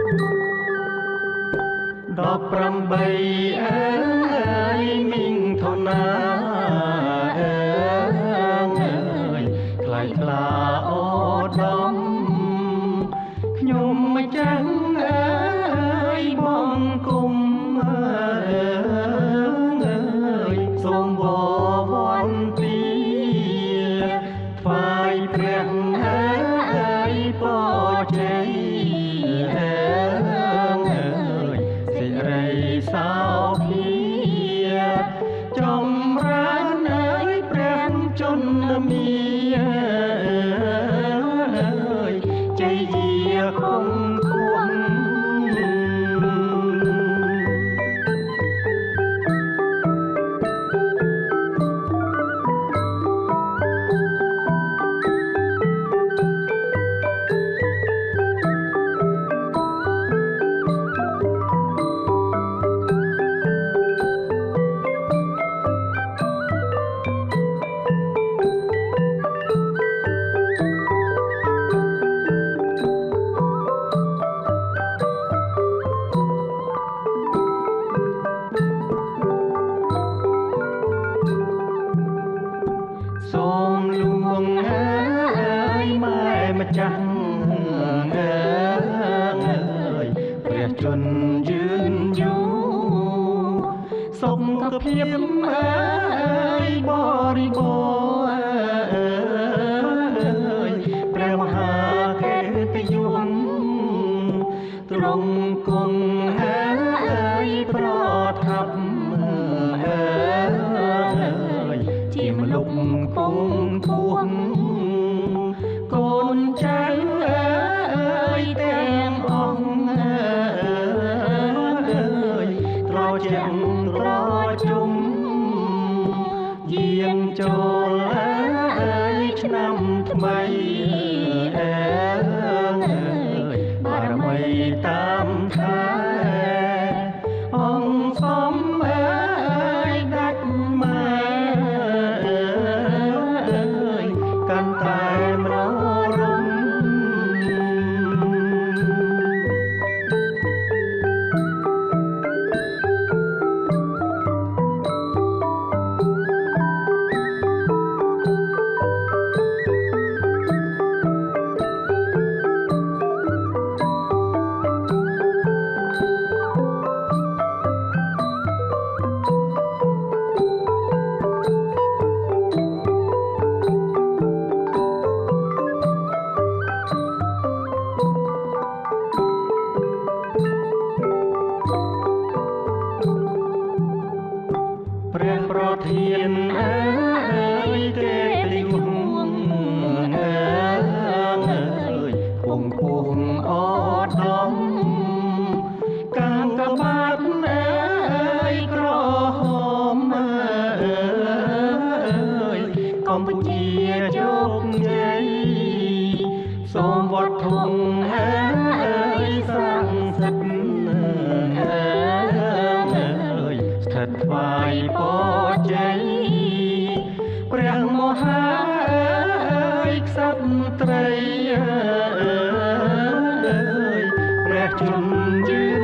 18អើយមីងធនាអើយថ្លៃថ្លាអូដំខ្ញុំមិនចាំអើយបងគុំអើយសូមបវន្ទាថ្វាយព្រះអើយបជ័យសិរីសោភាចម្រើនអើយព្រះជន្មាជ័យយាគង់គួងសូមលួងអើយម៉ែម្ចាស់អើយព្រះជន្មយឺនយូរសុខភាពអើយបរិបូរណ៍ព្រះមហាកិត្តិយសទ្រង់គង់អើយប្រថាប់ជាមនុស្សគង់គួងកូនចៅអើយទាំងអង្គត្រជាក់ត្រជុំយាងចូលអើយឆ្នាំថ្មីបារមីតាមថែអង្គសំអើយដាច់ម៉ែកាន់តែររំព្រះប្រធានអើយទេពយសអើយគង់គួងអដំកាកបាទអើយក្រហមអើយកម្ពុជាជោគជ័យសូមវត្តធំអើយសង្ឃសិទ្ធស្ថិតថ្វាយពរជ័យព្រះមហាក្សត្រីព្រះជន្មយឺន